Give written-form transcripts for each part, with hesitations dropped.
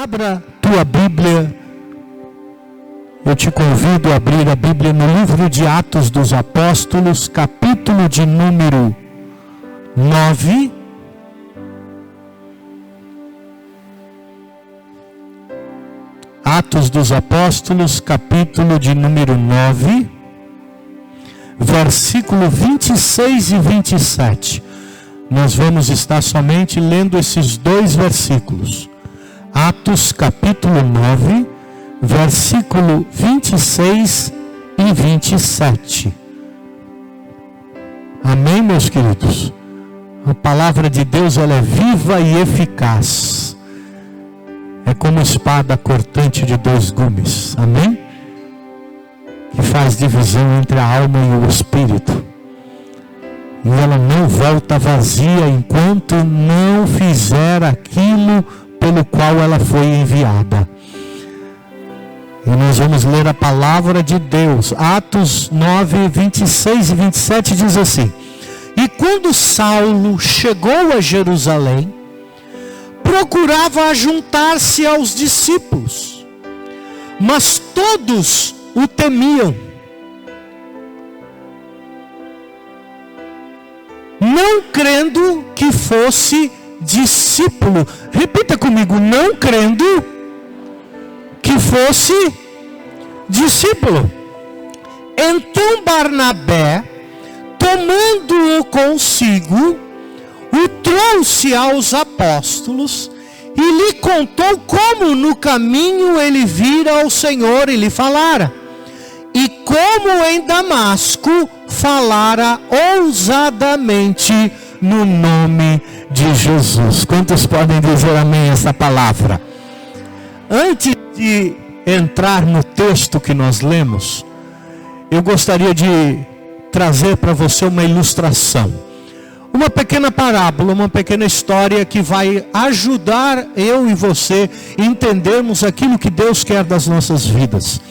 Abra tua Bíblia. Eu te convido a abrir a Bíblia no livro de Atos dos Apóstolos, capítulo de número 9. Atos dos Apóstolos, capítulo de número 9, versículo 26 e 27. Nós vamos estar somente lendo esses dois versículos. Atos capítulo 9, versículo 26 e 27. Amém, meus queridos? A palavra de Deus, ela é viva e eficaz. É como espada cortante de dois gumes. Amém? Que faz divisão entre a alma e o espírito. E ela não volta vazia enquanto não fizer aquilo pelo qual ela foi enviada. E nós vamos ler a palavra de Deus. Atos 9, 26 e 27 diz assim: E quando Saulo chegou a Jerusalém, procurava juntar-se aos discípulos, mas todos o temiam, não crendo que fosse discípulo. Repita comigo: não crendo que fosse discípulo. Então Barnabé, tomando-o consigo, o trouxe aos apóstolos e lhe contou como no caminho ele vira ao Senhor e lhe falara, e como em Damasco falara ousadamente no nome de Jesus. Quantos podem dizer amém a essa palavra? Antes de entrar no texto que nós lemos, eu gostaria de trazer para você uma ilustração, uma pequena parábola, uma pequena história que vai ajudar eu e você a entendermos aquilo que Deus quer das nossas vidas.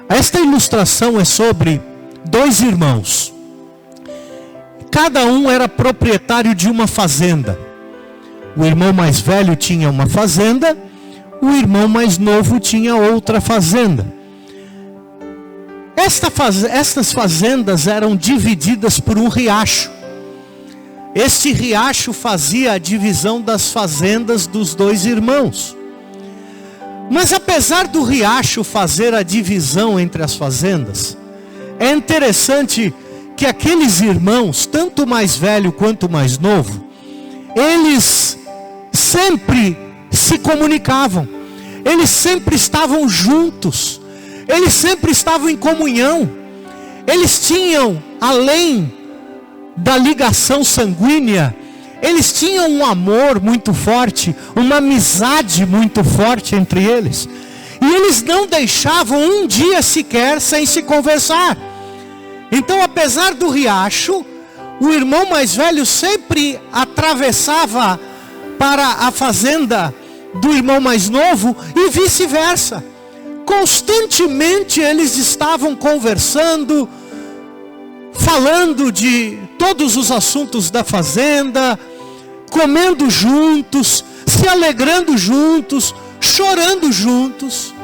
Esta ilustração é sobre dois irmãos. Cada um era proprietário de uma fazenda. O irmão mais velho tinha uma fazenda, o irmão mais novo tinha outra fazenda. Estas fazendas eram divididas por um riacho. Este riacho fazia a divisão das fazendas dos dois irmãos. Mas apesar do riacho fazer a divisão entre as fazendas, é interessante que aqueles irmãos, tanto mais velho quanto mais novo, eles sempre se comunicavam, eles sempre estavam juntos, eles sempre estavam em comunhão. Eles tinham, além da ligação sanguínea, eles tinham um amor muito forte, uma amizade muito forte entre eles. E eles não deixavam um dia sequer sem se conversar. Então, apesar do riacho, o irmão mais velho sempre atravessava para a fazenda do irmão mais novo e vice-versa. Constantemente eles estavam conversando, falando de todos os assuntos da fazenda, comendo juntos, se alegrando juntos, chorando juntos.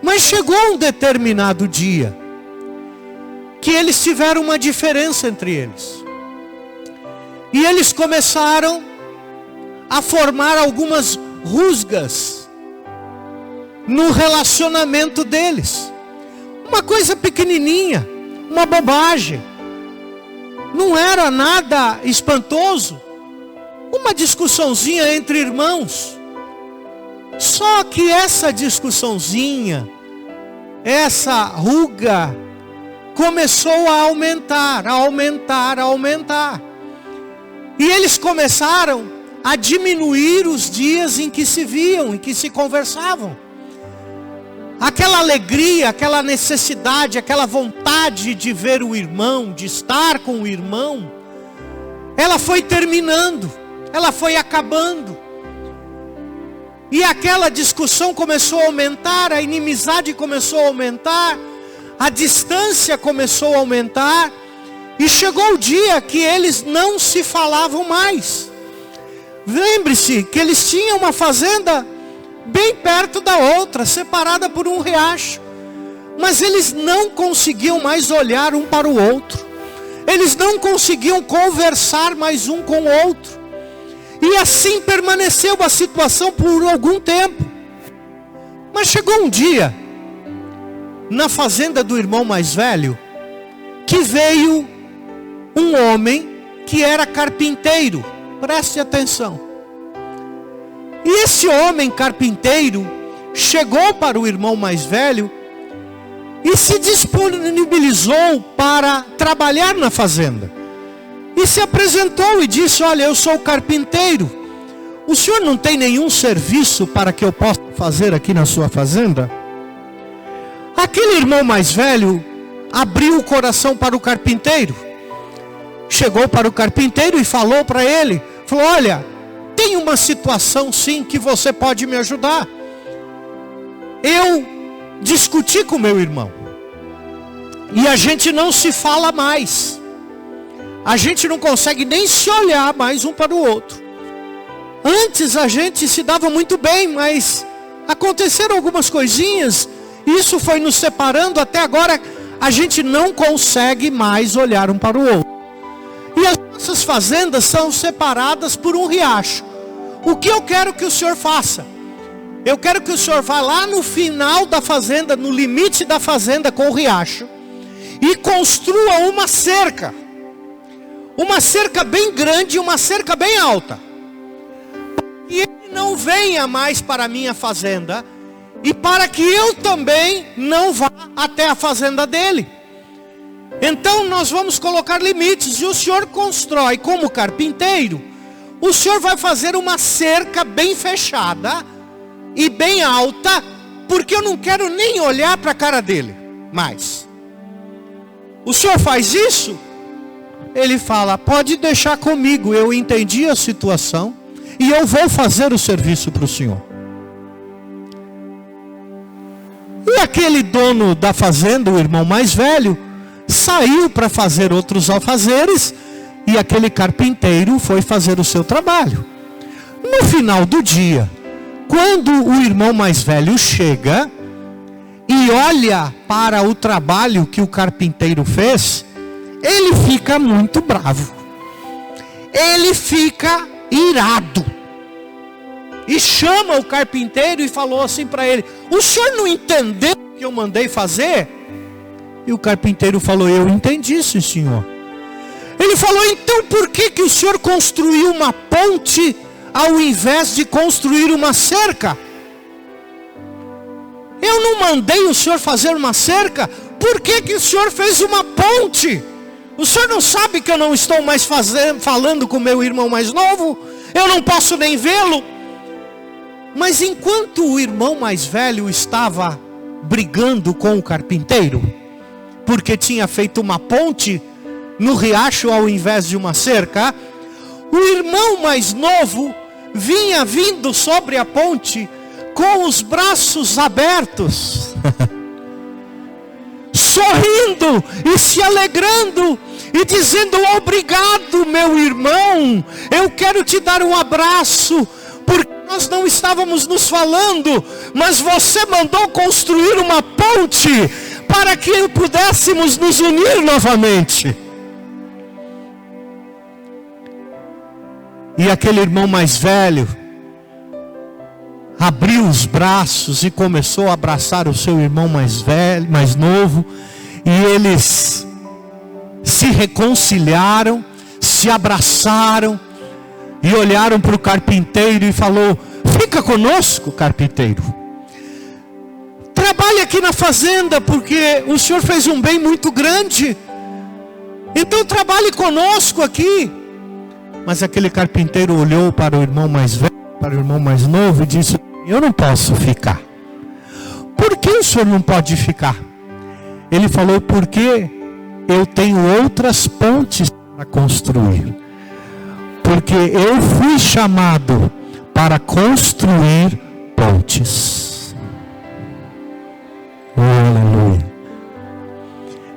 Mas chegou um determinado dia que eles tiveram uma diferença entre eles. E eles começaram a formar algumas rusgas no relacionamento deles. Uma coisa pequenininha, uma bobagem. Não era nada espantoso. Uma discussãozinha entre irmãos. Só que essa discussãozinha, essa ruga, começou a aumentar. E eles começaram a diminuir os dias em que se viam, em que se conversavam. Aquela alegria, aquela necessidade, aquela vontade de ver o irmão, de estar com o irmão, ela foi terminando, ela foi acabando. E aquela discussão começou a aumentar, a inimizade começou a aumentar, a distância começou a aumentar, e chegou o dia que eles não se falavam mais. Lembre-se que eles tinham uma fazenda bem perto da outra, separada por um riacho. Mas eles não conseguiam mais olhar um para o outro. Eles não conseguiam conversar mais um com o outro. E assim permaneceu a situação por algum tempo. Mas chegou um dia, na fazenda do irmão mais velho, que veio um homem que era carpinteiro. Preste atenção. E esse homem carpinteiro chegou para o irmão mais velho e se disponibilizou para trabalhar na fazenda. E se apresentou e disse: olha, eu sou carpinteiro. O senhor não tem nenhum serviço para que eu possa fazer aqui na sua fazenda? Aquele irmão mais velho abriu o coração para o carpinteiro. Chegou para o carpinteiro e falou para ele. Falou: olha, tem uma situação sim que você pode me ajudar. Eu discuti com meu irmão. E a gente não se fala mais. A gente não consegue nem se olhar mais um para o outro. Antes a gente se dava muito bem, mas aconteceram algumas coisinhas. Isso foi nos separando, até agora a gente não consegue mais olhar um para o outro. E as nossas fazendas são separadas por um riacho. O que eu quero que o senhor faça? Eu quero que o senhor vá lá no final da fazenda, no limite da fazenda com o riacho, e construa uma cerca. Uma cerca bem grande, uma cerca bem alta. E ele não venha mais para a minha fazenda, e para que eu também não vá até a fazenda dele. Então nós vamos colocar limites, e o senhor constrói como carpinteiro. O senhor vai fazer uma cerca bem fechada e bem alta, porque eu não quero nem olhar para a cara dele mais. O senhor faz isso? Ele fala: pode deixar comigo, eu entendi a situação e eu vou fazer o serviço para o senhor. E aquele dono da fazenda, o irmão mais velho, saiu para fazer outros afazeres, e aquele carpinteiro foi fazer o seu trabalho. No final do dia, quando o irmão mais velho chega e olha para o trabalho que o carpinteiro fez, ele fica muito bravo. Ele fica irado. E chama o carpinteiro e falou assim para ele: o senhor não entendeu o que eu mandei fazer? E o carpinteiro falou: eu entendi, sim, senhor. Ele falou: então por que o senhor construiu uma ponte ao invés de construir uma cerca? Eu não mandei o senhor fazer uma cerca. Por que o senhor fez uma ponte? O senhor não sabe que eu não estou mais falando com meu irmão mais novo? Eu não posso nem vê-lo. Mas enquanto o irmão mais velho estava brigando com o carpinteiro, porque tinha feito uma ponte no riacho ao invés de uma cerca, o irmão mais novo vinha vindo sobre a ponte com os braços abertos, sorrindo e se alegrando e dizendo: obrigado, meu irmão, eu quero te dar um abraço, porque nós não estávamos nos falando, mas você mandou construir uma ponte para que pudéssemos nos unir novamente. E aquele irmão mais velho abriu os braços e começou a abraçar o seu irmão mais velho, mais novo, e eles se reconciliaram, se abraçaram e olharam para o carpinteiro e falou: fica conosco, carpinteiro, trabalhe aqui na fazenda, porque o senhor fez um bem muito grande, então trabalhe conosco aqui. Mas aquele carpinteiro olhou para o irmão mais velho, para o irmão mais novo, e disse: eu não posso ficar. Por que o senhor não pode ficar? Ele falou: porque eu tenho outras pontes para construir. Porque eu fui chamado para construir pontes. Oh, aleluia.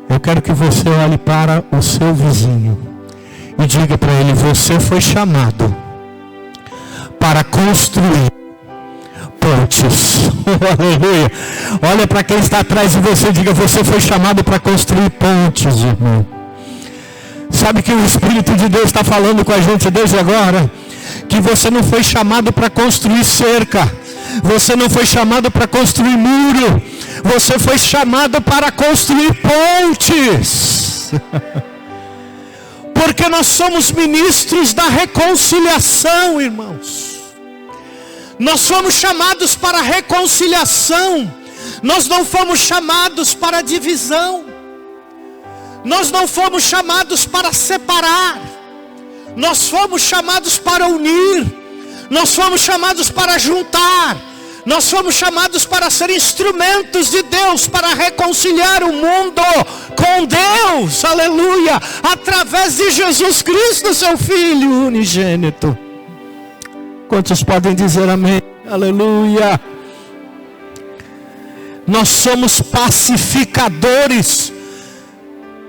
Eu quero que você olhe para o seu vizinho e diga para ele: você foi chamado para construir pontes. Aleluia. Olha para quem está atrás de você e diga: você foi chamado para construir pontes, irmão. Sabe que o Espírito de Deus está falando com a gente desde agora? Que você não foi chamado para construir cerca. Você não foi chamado para construir muro. Você foi chamado para construir pontes. Porque nós somos ministros da reconciliação, irmãos. Nós fomos chamados para a reconciliação. Nós não fomos chamados para a divisão. Nós não fomos chamados para separar. Nós fomos chamados para unir. Nós fomos chamados para juntar. Nós fomos chamados para ser instrumentos de Deus, para reconciliar o mundo com Deus, aleluia, através de Jesus Cristo, seu Filho unigênito. Quantos podem dizer amém? Aleluia. Nós somos pacificadores.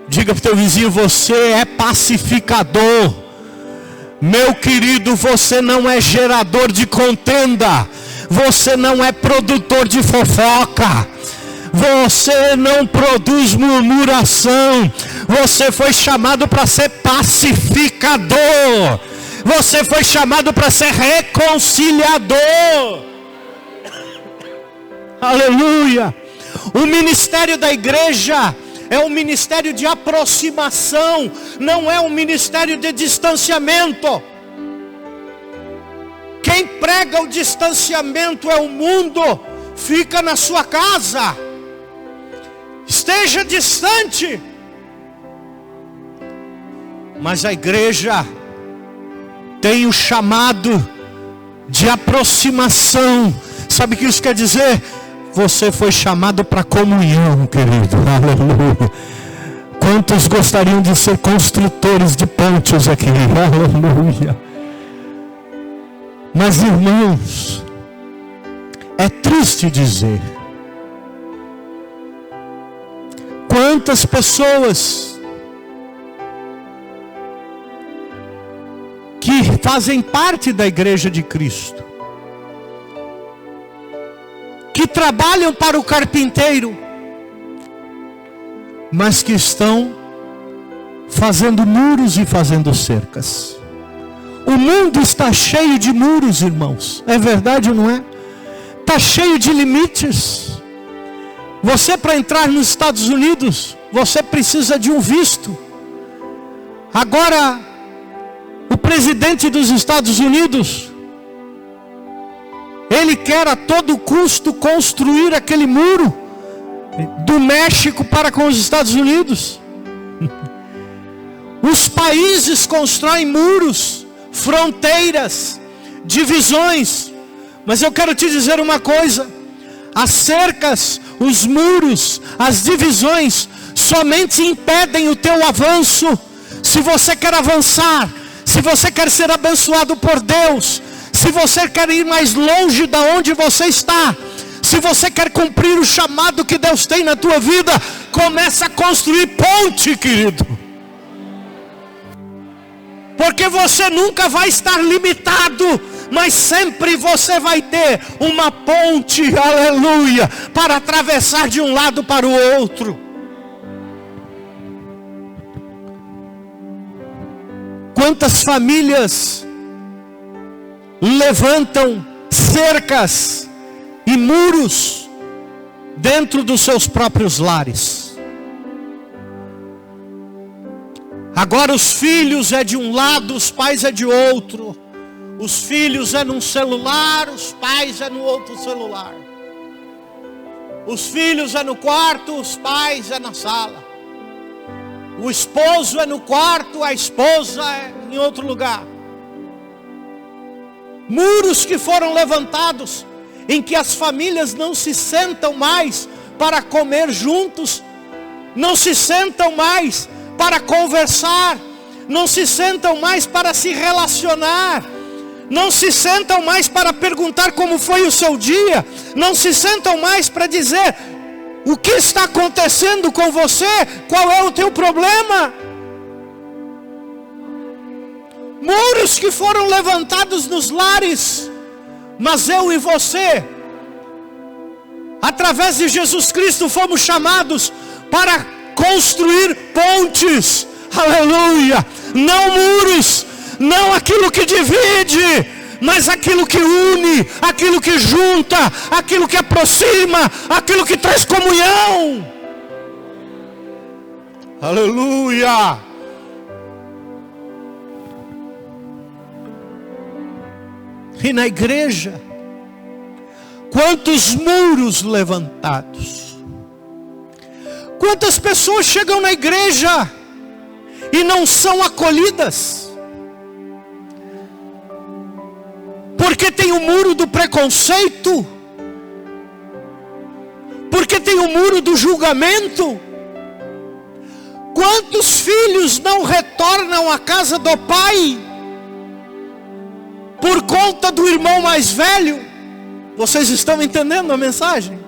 Diga para o teu vizinho: você é pacificador. Meu querido, você não é gerador de contenda. Você não é produtor de fofoca. Você não produz murmuração. Você foi chamado para ser pacificador. Você foi chamado para ser reconciliador. Aleluia. O ministério da igreja é um ministério de aproximação, não é um ministério de distanciamento. Quem prega o distanciamento é o mundo. Fica na sua casa, esteja distante. Mas a igreja tem o chamado de aproximação. Sabe o que isso quer dizer? Você foi chamado para comunhão, querido. Aleluia. Quantos gostariam de ser construtores de pontes aqui? Aleluia. Mas, irmãos, é triste dizer, quantas pessoas que fazem parte da igreja de Cristo, que trabalham para o carpinteiro, mas que estão fazendo muros e fazendo cercas. O mundo está cheio de muros, irmãos. É verdade ou não é? Está cheio de limites. Você, para entrar nos Estados Unidos, você precisa de um visto. Agora, o presidente dos Estados Unidos, ele quer a todo custo construir aquele muro do México para com os Estados Unidos. Os países constroem muros, fronteiras, divisões. Mas eu quero te dizer uma coisa: as cercas, os muros, as divisões somente impedem o teu avanço. Se você quer avançar, se você quer ser abençoado por Deus, se você quer ir mais longe da onde você está, se você quer cumprir o chamado que Deus tem na tua vida, começa a construir ponte, querido. Porque você nunca vai estar limitado, mas sempre você vai ter uma ponte, aleluia, para atravessar de um lado para o outro. Quantas famílias levantam cercas e muros dentro dos seus próprios lares? Agora os filhos é de um lado, os pais é de outro. Os filhos é num celular, os pais é no outro celular. Os filhos é no quarto, os pais é na sala. O esposo é no quarto, a esposa é em outro lugar. Muros que foram levantados, em que as famílias não se sentam mais para comer juntos, não se sentam mais para conversar, não se sentam mais para se relacionar, não se sentam mais para perguntar como foi o seu dia, não se sentam mais para dizer o que está acontecendo com você, qual é o teu problema. Muros que foram levantados nos lares, mas eu e você Através de Jesus Cristo fomos chamados para construir pontes. Aleluia! Não muros, não aquilo que divide, mas aquilo que une, aquilo que junta, aquilo que aproxima, aquilo que traz comunhão. Aleluia! E na igreja, quantos muros levantados. Quantas pessoas chegam na igreja e não são acolhidas. Porque tem o muro do preconceito. Porque tem o muro do julgamento. Quantos filhos não retornam à casa do pai por conta do irmão mais velho? Vocês estão entendendo a mensagem?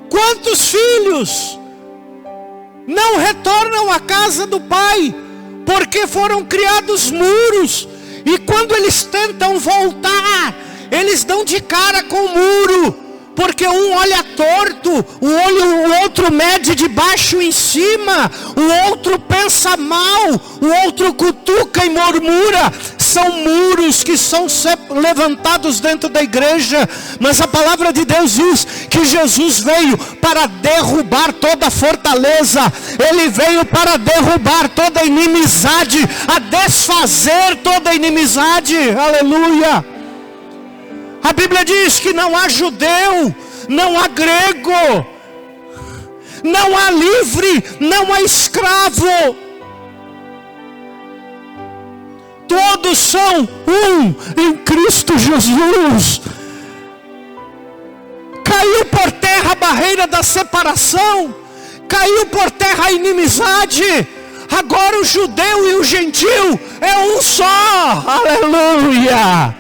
Quantos filhos não retornam à casa do pai porque foram criados muros, e quando eles tentam voltar, eles dão de cara com o muro, porque um olha torto, o outro mede de baixo em cima, o outro pensa mal, o outro cutuca e murmura. São muros que são levantados dentro da igreja, mas a palavra de Deus diz que Jesus veio para derrubar toda fortaleza, Ele veio para derrubar toda inimizade, a desfazer toda inimizade. Aleluia! A Bíblia diz que não há judeu, não há grego, não há livre, não há escravo. Todos são um em Cristo Jesus. Caiu por terra a barreira da separação, caiu por terra a inimizade. Agora o judeu e o gentil é um só. Aleluia!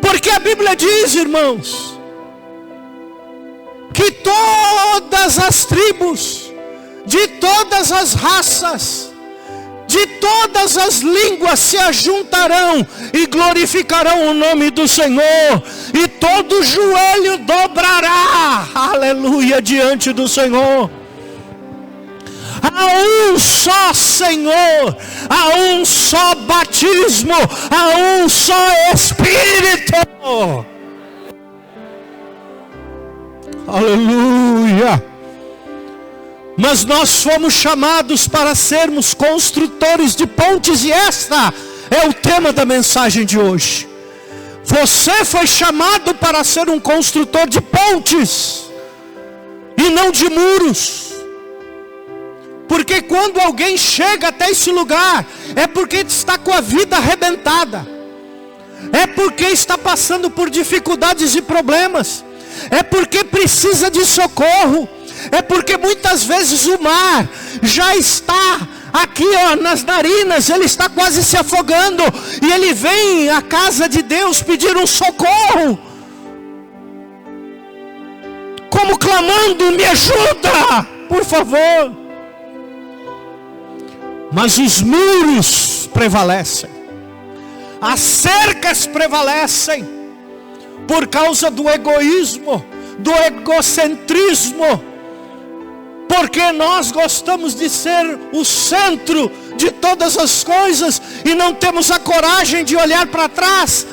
Porque a Bíblia diz, irmãos, que todas as tribos, de todas as raças, de todas as línguas se ajuntarão e glorificarão o nome do Senhor, e todo joelho dobrará, aleluia, diante do Senhor. Há um só Senhor, há um só batismo, há um só Espírito. Aleluia! Mas nós fomos chamados para sermos construtores de pontes, e esta é o tema da mensagem de hoje. Você foi chamado para ser um construtor de pontes e não de muros. Porque quando alguém chega até esse lugar, é porque está com a vida arrebentada, é porque está passando por dificuldades e problemas, é porque precisa de socorro, é porque muitas vezes o mar já está aqui, nas narinas, ele está quase se afogando, e ele vem à casa de Deus pedir um socorro, como clamando: me ajuda, por favor. Mas os muros prevalecem, as cercas prevalecem, por causa do egoísmo, do egocentrismo, porque nós gostamos de ser o centro de todas as coisas, e não temos a coragem de olhar para trás,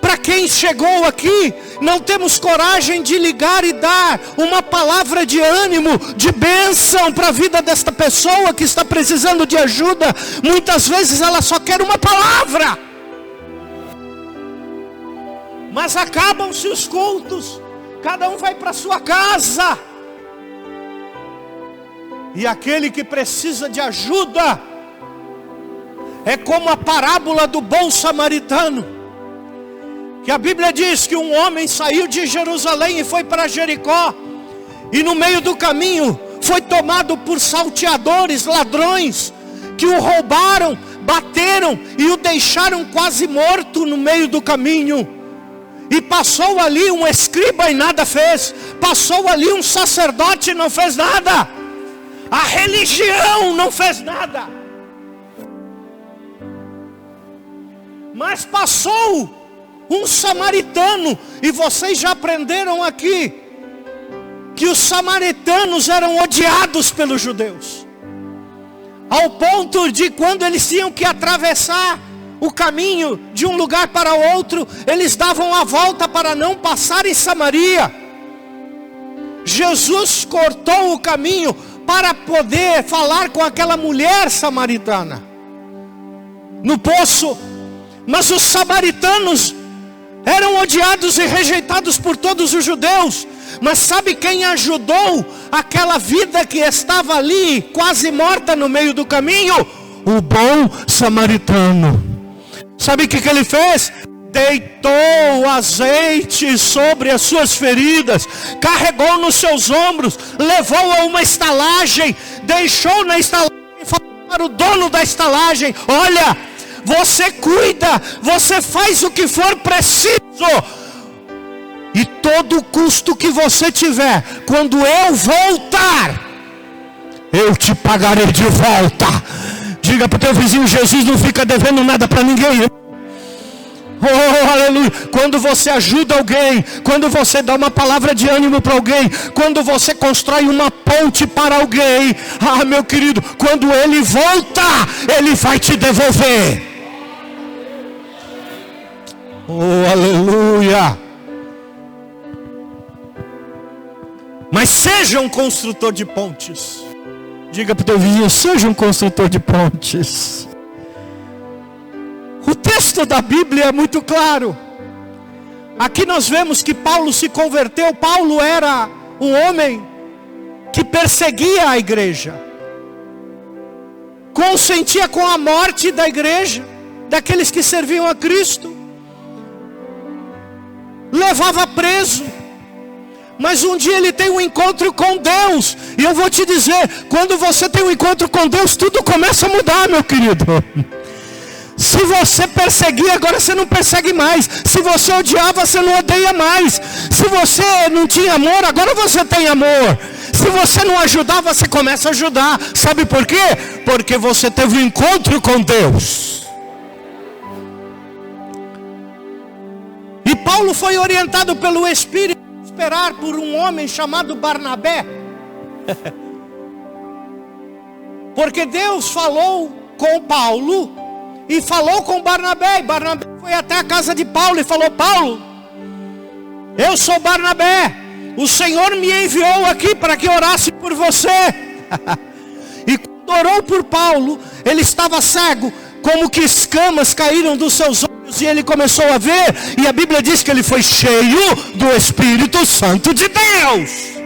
para quem chegou aqui, não temos coragem de ligar e dar uma palavra de ânimo, de bênção para a vida desta pessoa que está precisando de ajuda. Muitas vezes ela só quer uma palavra, mas acabam-se os cultos, cada um vai para sua casa, e aquele que precisa de ajuda é como a parábola do bom samaritano, que a Bíblia diz que um homem saiu de Jerusalém e foi para Jericó, e no meio do caminho foi tomado por salteadores, ladrões, que o roubaram, bateram e o deixaram quase morto no meio do caminho. E passou ali um escriba e nada fez, passou ali um sacerdote e não fez nada, a religião não fez nada. Mas passou um samaritano. E vocês já aprenderam aqui que os samaritanos eram odiados pelos judeus, ao ponto de quando eles tinham que atravessar o caminho de um lugar para outro, eles davam a volta para não passar em Samaria. Jesus cortou o caminho para poder falar com aquela mulher samaritana no poço. Mas os samaritanos eram odiados e rejeitados por todos os judeus. Mas sabe quem ajudou aquela vida que estava ali, quase morta no meio do caminho? O bom samaritano. Sabe o que ele fez? Deitou azeite sobre as suas feridas, carregou nos seus ombros, levou a uma estalagem, deixou na estalagem e falou para o dono da estalagem: olha, você cuida, você faz o que for preciso, e todo custo que você tiver, quando eu voltar, eu te pagarei de volta. Diga para o teu vizinho: Jesus não fica devendo nada para ninguém. Oh, aleluia. Quando você ajuda alguém, quando você dá uma palavra de ânimo para alguém, quando você constrói uma ponte para alguém, meu querido, quando ele voltar, ele vai te devolver. Oh, aleluia. Mas seja um construtor de pontes. Diga para o teu vizinho: seja um construtor de pontes. O texto da Bíblia é muito claro. Aqui nós vemos que Paulo se converteu. Paulo era um homem que perseguia a igreja, consentia com a morte da igreja, daqueles que serviam a Cristo, levava preso. Mas um dia ele tem um encontro com Deus. E eu vou te dizer, quando você tem um encontro com Deus, tudo começa a mudar, meu querido. Se você perseguia, agora você não persegue mais. Se você odiava, você não odeia mais. Se você não tinha amor, agora você tem amor. Se você não ajudava, você começa a ajudar. Sabe por quê? Porque você teve um encontro com Deus. E Paulo foi orientado pelo Espírito a esperar por um homem chamado Barnabé. Porque Deus falou com Paulo e falou com Barnabé. E Barnabé foi até a casa de Paulo e falou: Paulo, eu sou Barnabé, o Senhor me enviou aqui para que orasse por você. E quando orou por Paulo, ele estava cego, como que escamas caíram dos seus olhos, e ele começou a ver. E a Bíblia diz que ele foi cheio do Espírito Santo de Deus.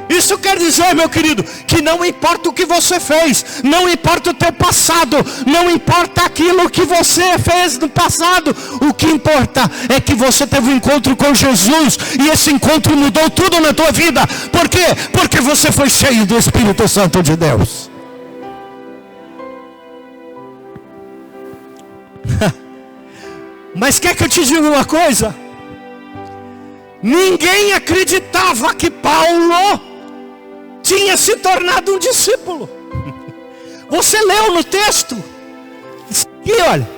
Isso quer dizer, meu querido, que não importa o que você fez, não importa o teu passado, não importa aquilo que você fez no passado, o que importa é que você teve um encontro com Jesus, e esse encontro mudou tudo na tua vida. Por quê? Porque você foi cheio do Espírito Santo de Deus. Mas quer que eu te diga uma coisa? Ninguém acreditava que Paulo tinha se tornado um discípulo. Você leu no texto aqui, olha,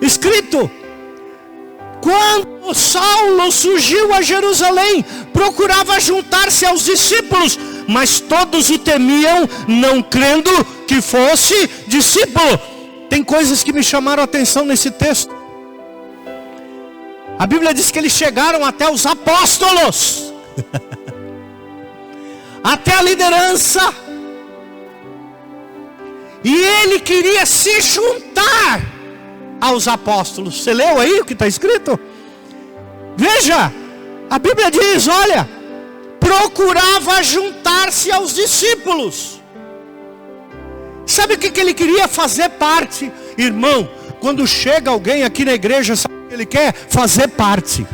escrito: quando Saulo surgiu a Jerusalém, procurava juntar-se aos discípulos, mas todos o temiam, não crendo que fosse discípulo. Tem coisas que me chamaram a atenção nesse texto. A Bíblia diz que eles chegaram até os apóstolos, até a liderança, e ele queria se juntar aos apóstolos. Você leu aí o que está escrito? Veja, a Bíblia diz, olha, procurava juntar-se aos discípulos. Sabe o que ele queria? Fazer parte. Irmão, quando chega alguém aqui na igreja, sabe o que ele quer? Fazer parte.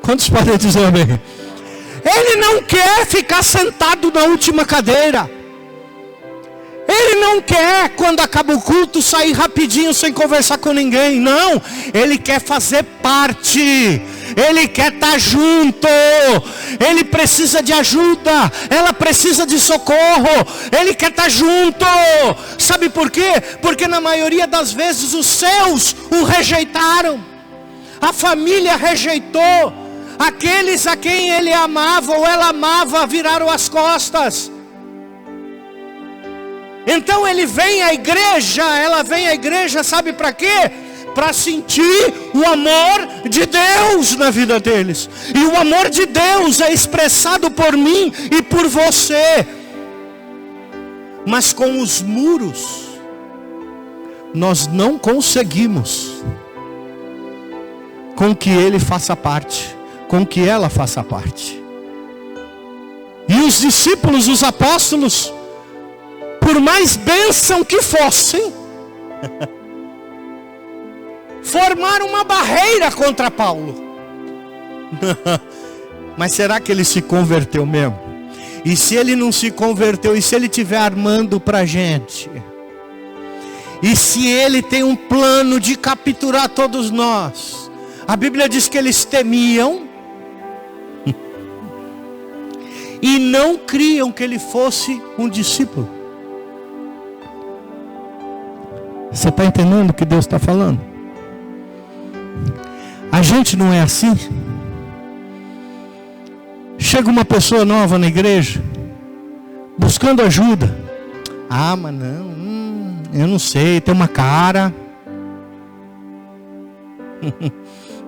Quantos podem dizer amém? Ele não quer ficar sentado na última cadeira. Ele não quer, quando acaba o culto, sair rapidinho sem conversar com ninguém. Não, ele quer fazer parte. Ele quer estar junto. Ele precisa de ajuda, ela precisa de socorro. Ele quer estar junto. Sabe por quê? Porque na maioria das vezes os seus o rejeitaram. A família rejeitou. Aqueles a quem ele amava ou ela amava viraram as costas. Então ele vem à igreja, ela vem à igreja, sabe para quê? Para sentir o amor de Deus na vida deles. E o amor de Deus é expressado por mim e por você. Mas com os muros, nós não conseguimos com que ele faça parte, com que ela faça parte. E os discípulos, os apóstolos, por mais bênção que fossem, formaram uma barreira contra Paulo. Mas será que ele se converteu mesmo? E se ele não se converteu, e se ele estiver armando para a gente? E se ele tem um plano de capturar todos nós? A Bíblia diz que eles temiam e não criam que ele fosse um discípulo. Você está entendendo o que Deus está falando? A gente não é assim. Chega uma pessoa nova na igreja, buscando ajuda. Ah, mas não, eu não sei, tem uma cara.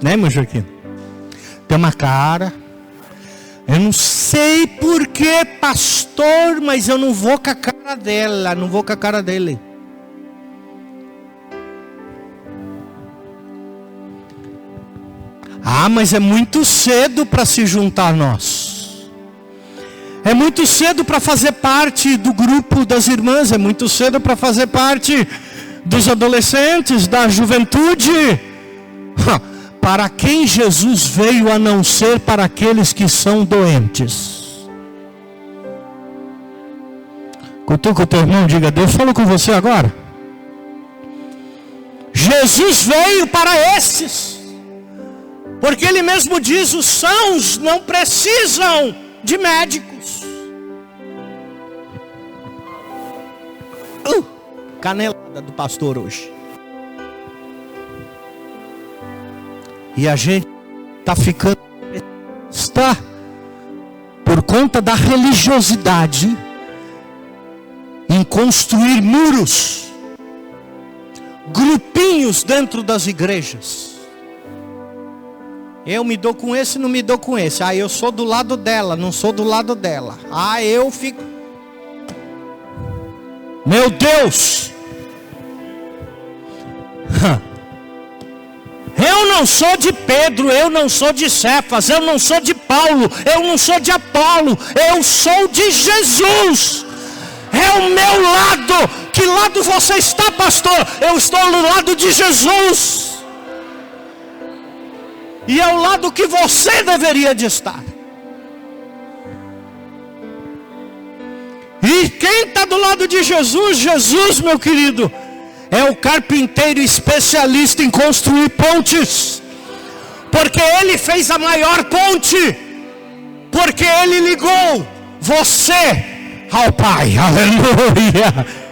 Né, meu Joaquim? Tem uma cara. Eu não sei por que, pastor, mas eu não vou com a cara dela, não vou com a cara dele. Ah, mas é muito cedo para se juntar a nós. É muito cedo para fazer parte do grupo das irmãs. É muito cedo para fazer parte dos adolescentes, da juventude. Para quem Jesus veio a não ser para aqueles que são doentes. Cutuca o teu irmão, diga: Deus falou com você agora. Jesus veio para esses. Porque ele mesmo diz: os sãos não precisam de médicos. Canelada do pastor hoje. E a gente está ficando por conta da religiosidade em construir muros, grupinhos dentro das igrejas. Eu me dou com esse, não me dou com esse. Ah, eu sou do lado dela, não sou do lado dela. Ah, eu fico... Meu Deus! Eu não sou de Pedro, eu não sou de Cefas, eu não sou de Paulo, eu não sou de Apolo, eu sou de Jesus. É o meu lado. Que lado você está, pastor? Eu estou no lado de Jesus. E é o lado que você deveria de estar. E quem está do lado de Jesus? Jesus, meu querido, é o carpinteiro especialista em construir pontes. Porque ele fez a maior ponte. Porque ele ligou você ao Pai. Aleluia.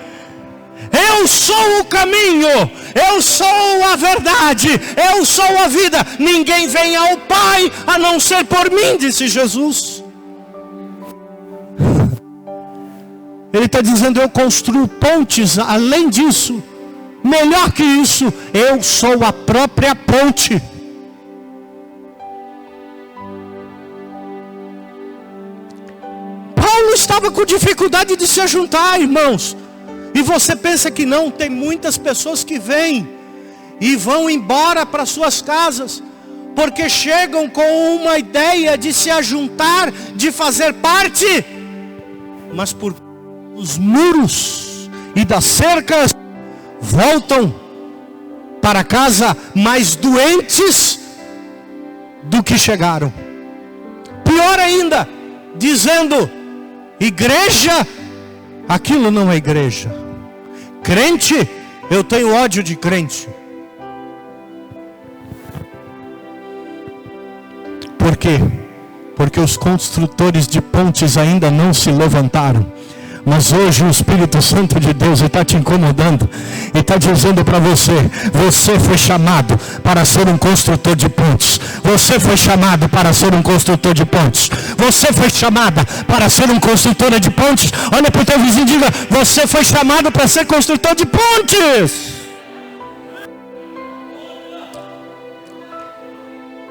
Eu sou o caminho, eu sou a verdade, eu sou a vida. Ninguém vem ao Pai a não ser por mim, disse Jesus. Ele está dizendo: eu construo pontes. Além disso, melhor que isso, eu sou a própria ponte. Paulo estava com dificuldade de se juntar, irmãos. E você pensa que não? Tem muitas pessoas que vêm e vão embora para suas casas, porque chegam com uma ideia de se ajuntar, de fazer parte, mas por os muros e das cercas, voltam para casa mais doentes do que chegaram. Pior ainda, dizendo: igreja, aquilo não é igreja. Crente, eu tenho ódio de crente. Por quê? Porque os construtores de pontes ainda não se levantaram. Mas hoje o Espírito Santo de Deus está te incomodando e está dizendo para você: você foi chamado para ser um construtor de pontes. Você foi chamado para ser um construtor de pontes. Você foi chamada para ser um construtora de pontes. Olha para o teu vizinho e diga: você foi chamado para ser construtor de pontes.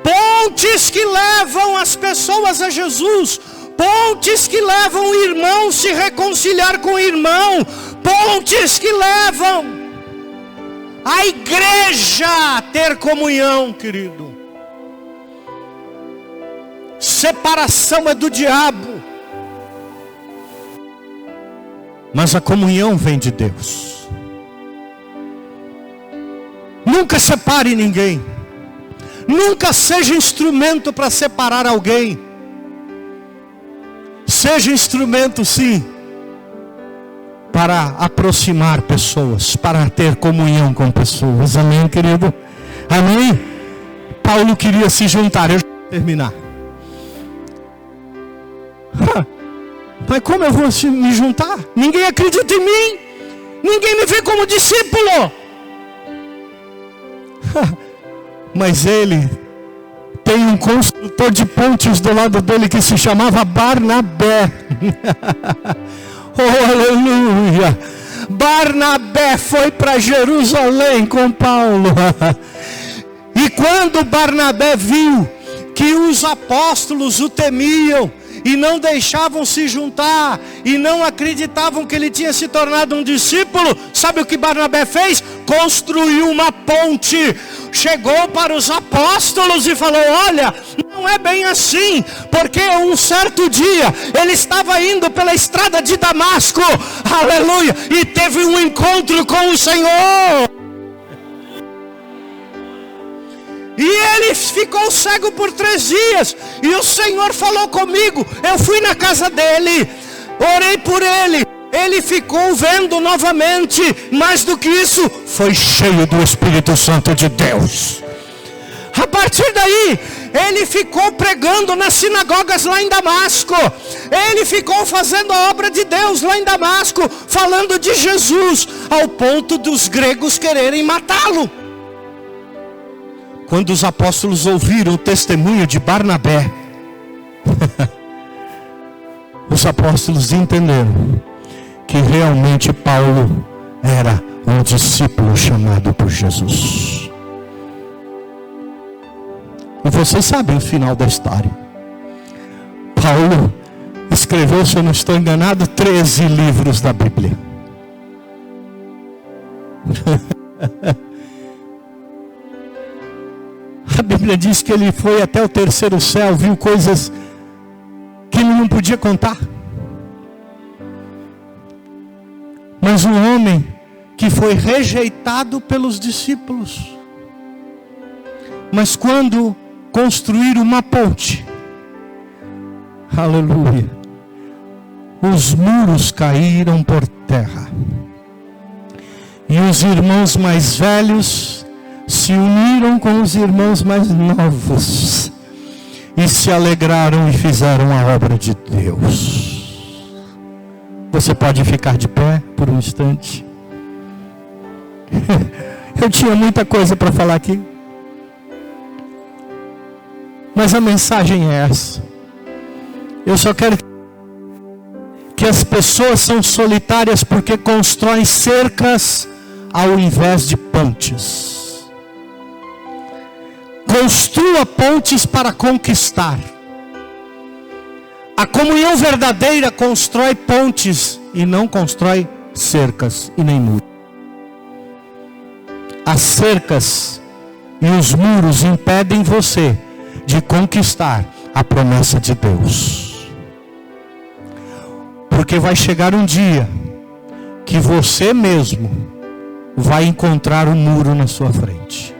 Pontes que levam as pessoas a Jesus. Pontes que levam o irmão a se reconciliar com o irmão. Pontes que levam a igreja a ter comunhão, querido. Separação é do diabo. Mas a comunhão vem de Deus. Nunca separe ninguém. Nunca seja instrumento para separar alguém. Seja instrumento, sim, para aproximar pessoas, para ter comunhão com pessoas. Amém, querido? Amém? Paulo queria se juntar. Eu já vou terminar. Mas como eu vou me juntar? Ninguém acredita em mim. Ninguém me vê como discípulo. Mas ele tem um construtor de pontes do lado dele que se chamava Barnabé. Oh, aleluia! Barnabé foi para Jerusalém com Paulo. E quando Barnabé viu que os apóstolos o temiam e não deixavam se juntar, e não acreditavam que ele tinha se tornado um discípulo, sabe o que Barnabé fez? Construiu uma ponte, chegou para os apóstolos e falou: olha, não é bem assim, porque um certo dia ele estava indo pela estrada de Damasco, aleluia, e teve um encontro com o Senhor. E ele ficou cego por 3 dias. E o Senhor falou comigo. Eu fui na casa dele, orei por ele. Ele ficou vendo novamente. Mais do que isso, foi cheio do Espírito Santo de Deus. A partir daí, ele ficou pregando nas sinagogas lá em Damasco. Ele ficou fazendo a obra de Deus lá em Damasco, falando de Jesus, ao ponto dos gregos quererem matá-lo. Quando os apóstolos ouviram o testemunho de Barnabé, os apóstolos entenderam que realmente Paulo era um discípulo chamado por Jesus. E vocês sabem o final da história. Paulo escreveu, se eu não estou enganado, 13 livros da Bíblia. A Bíblia diz que ele foi até o 3º céu, viu coisas que ele não podia contar. Mas um homem que foi rejeitado pelos discípulos. Mas quando construíram uma ponte, aleluia, os muros caíram por terra. E os irmãos mais velhos se uniram com os irmãos mais novos e se alegraram e fizeram a obra de Deus. Você pode ficar de pé por um instante? Eu tinha muita coisa para falar aqui, mas a mensagem é essa. Eu só quero que as pessoas são solitárias porque constroem cercas ao invés de pontes. Construa pontes para conquistar. A comunhão verdadeira constrói pontes e não constrói cercas e nem muros. As cercas e os muros impedem você de conquistar a promessa de Deus. Porque vai chegar um dia que você mesmo vai encontrar um muro na sua frente.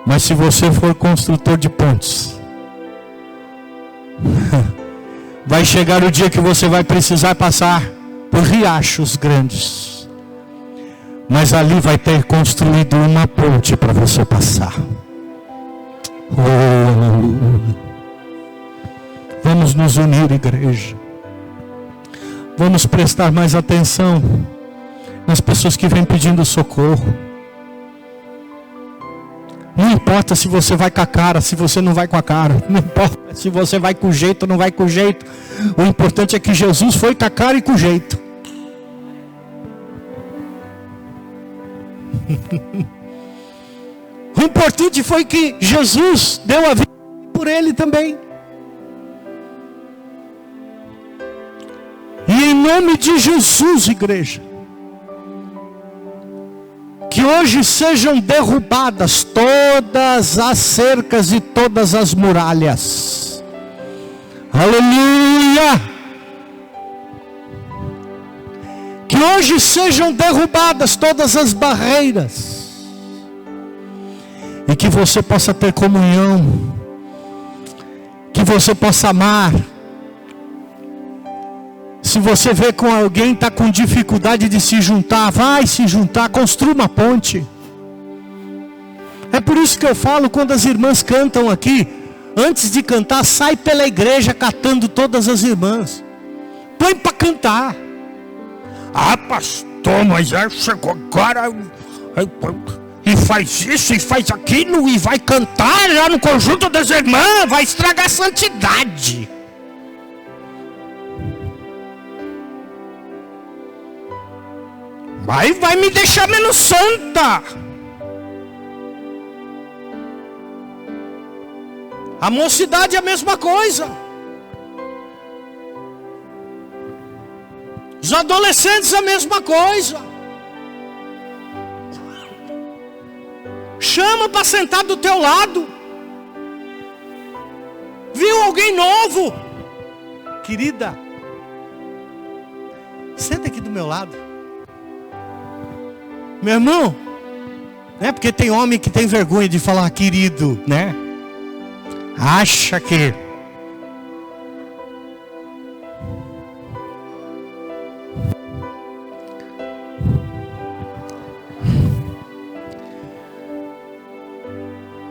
Mas se você for construtor de pontes, vai chegar o dia que você vai precisar passar por riachos grandes. Mas ali vai ter construído uma ponte para você passar. Oh, Vamos nos unir, igreja. Vamos prestar mais atenção nas pessoas que vêm pedindo socorro. Não importa se você vai com a cara, se você não vai com a cara. Não importa se você vai com jeito ou não vai com jeito. O importante é que Jesus foi com a cara e com jeito. O importante foi que Jesus deu a vida por ele também. E em nome de Jesus, igreja, que hoje sejam derrubadas todas as cercas e todas as muralhas. Aleluia! Que hoje sejam derrubadas todas as barreiras. E que você possa ter comunhão. Que você possa amar. Se você vê com alguém está com dificuldade de se juntar, vai se juntar, construa uma ponte. É por isso que eu falo, quando as irmãs cantam aqui, antes de cantar, sai pela igreja catando todas as irmãs. Põe para cantar. Ah, pastor, mas chegou agora e faz isso e faz aquilo e vai cantar lá no conjunto das irmãs, vai estragar a santidade. Vai me deixar menos santa. A mocidade é a mesma coisa. Os adolescentes é a mesma coisa. Chama para sentar do teu lado. Viu alguém novo? Querida, senta aqui do meu lado. Meu irmão, né? Porque tem homem que tem vergonha de falar querido, né? Acha que...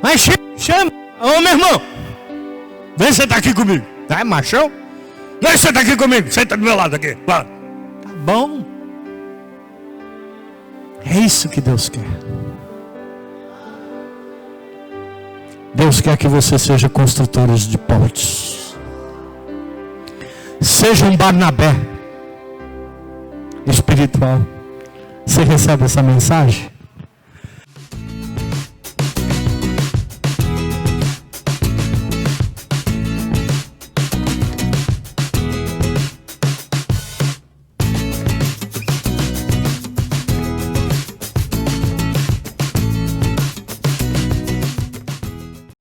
Mas chama. Ô meu irmão, vem sentar aqui comigo. É machão? Vem sentar aqui comigo. Senta do meu lado aqui. Tá bom. É isso que Deus quer. Deus quer que você seja construtores de pontes. Seja um Barnabé espiritual. Você recebe essa mensagem?